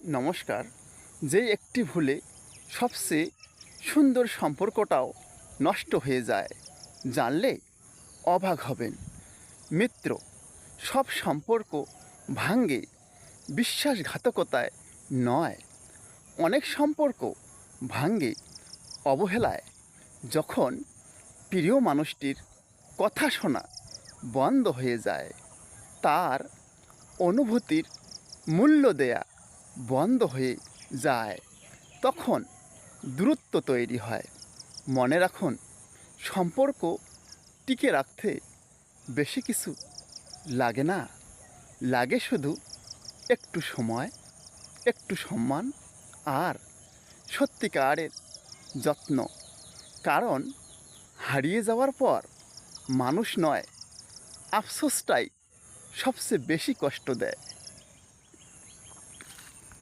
নমস্কার। যেই একটি ভুলে সবচেয়ে সুন্দর সম্পর্কটাও নষ্ট হয়ে যায়, জানলে অবাক হবেন। মিত্র, সব সম্পর্ক ভাঙে বিশ্বাসঘাতকতায় নয়। অনেক সম্পর্ক ভাঙে অবহেলায়। যখন প্রিয় মানুষটির কথা শোনা বন্ধ হয়ে যায়, তার অনুভূতির মূল্য দেয়া বন্ধ হয়ে যায়, তখন দূরত্ব তৈরি হয়। মনে রাখুন, সম্পর্ক টিকে রাখতে বেশি কিছু লাগে না। লাগে শুধু একটু সময়, একটু সম্মান আর সত্যিকারের যত্ন। কারণ হারিয়ে যাওয়ার পর মানুষ নয়, আফসোসটাই সবচেয়ে বেশি কষ্ট দেয়।